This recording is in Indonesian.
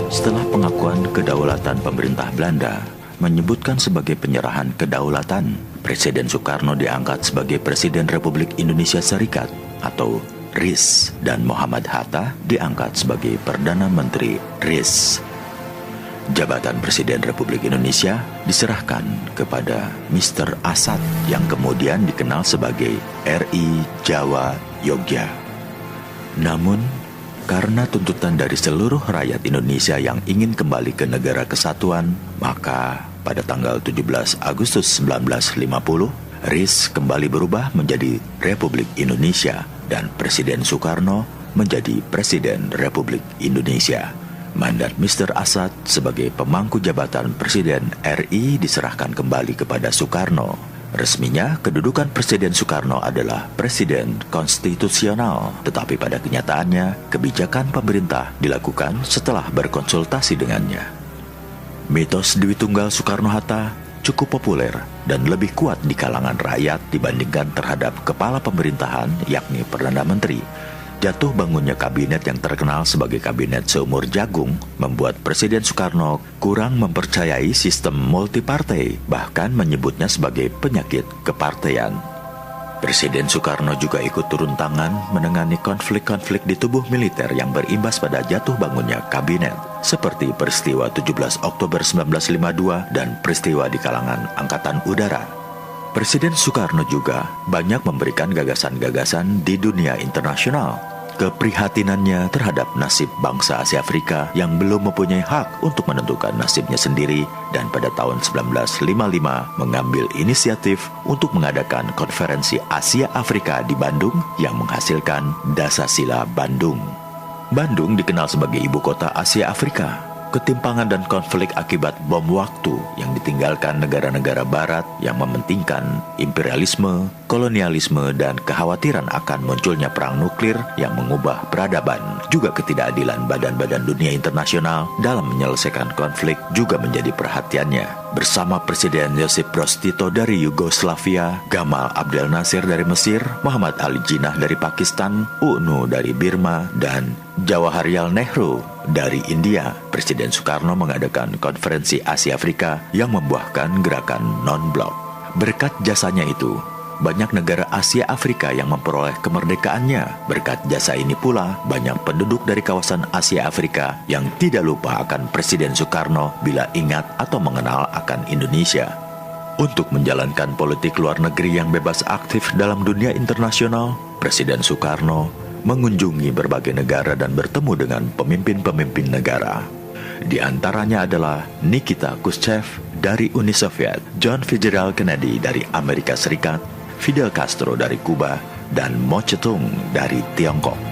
Setelah pengakuan kedaulatan pemerintah Belanda menyebutkan sebagai penyerahan kedaulatan, Presiden Soekarno diangkat sebagai Presiden Republik Indonesia Serikat atau RIS, dan Muhammad Hatta diangkat sebagai Perdana Menteri RIS. Jabatan Presiden Republik Indonesia diserahkan kepada Mr. Asad yang kemudian dikenal sebagai RI Jawa Yogya. Namun, karena tuntutan dari seluruh rakyat Indonesia yang ingin kembali ke negara kesatuan, maka pada tanggal 17 Agustus 1950, RIS kembali berubah menjadi Republik Indonesia dan Presiden Soekarno menjadi Presiden Republik Indonesia. Mandat Mr. Asad sebagai pemangku jabatan Presiden RI diserahkan kembali kepada Soekarno. Resminya, kedudukan Presiden Soekarno adalah Presiden konstitusional, tetapi pada kenyataannya, kebijakan pemerintah dilakukan setelah berkonsultasi dengannya. Mitos Dewi Tunggal Soekarno-Hatta cukup populer dan lebih kuat di kalangan rakyat dibandingkan terhadap kepala pemerintahan, yakni Perdana Menteri. Jatuh bangunnya kabinet yang terkenal sebagai kabinet seumur jagung membuat Presiden Soekarno kurang mempercayai sistem multipartai, bahkan menyebutnya sebagai penyakit kepartean. Presiden Soekarno juga ikut turun tangan menangani konflik-konflik di tubuh militer yang berimbas pada jatuh bangunnya kabinet, seperti peristiwa 17 Oktober 1952 dan peristiwa di kalangan Angkatan Udara. Presiden Soekarno juga banyak memberikan gagasan-gagasan di dunia internasional. Keprihatinannya terhadap nasib bangsa Asia Afrika yang belum mempunyai hak untuk menentukan nasibnya sendiri, dan pada tahun 1955 mengambil inisiatif untuk mengadakan konferensi Asia Afrika di Bandung yang menghasilkan Dasasila Bandung. Bandung dikenal sebagai ibu kota Asia Afrika. Ketimpangan dan konflik akibat bom waktu yang ditinggalkan negara-negara barat yang mementingkan imperialisme, kolonialisme, dan kekhawatiran akan munculnya perang nuklir yang mengubah peradaban, juga ketidakadilan badan-badan dunia internasional dalam menyelesaikan konflik juga menjadi perhatiannya. Bersama Presiden Josip Broz Tito dari Yugoslavia, Gamal Abdel Nasir dari Mesir, Muhammad Ali Jinnah dari Pakistan, UNU dari Birma, dan Jawaharlal Nehru dari India, Presiden Soekarno mengadakan konferensi Asia Afrika yang membuahkan gerakan non-blok. Berkat jasanya itu, banyak negara Asia Afrika yang memperoleh kemerdekaannya. Berkat jasa ini pula, banyak penduduk dari kawasan Asia Afrika yang tidak lupa akan Presiden Soekarno bila ingat atau mengenal akan Indonesia. Untuk menjalankan politik luar negeri yang bebas aktif dalam dunia internasional, Presiden Soekarno mengunjungi berbagai negara dan bertemu dengan pemimpin-pemimpin negara. Di antaranya adalah Nikita Khrushchev dari Uni Soviet, John Fitzgerald Kennedy dari Amerika Serikat, Fidel Castro dari Kuba, dan Mao Zedong dari Tiongkok.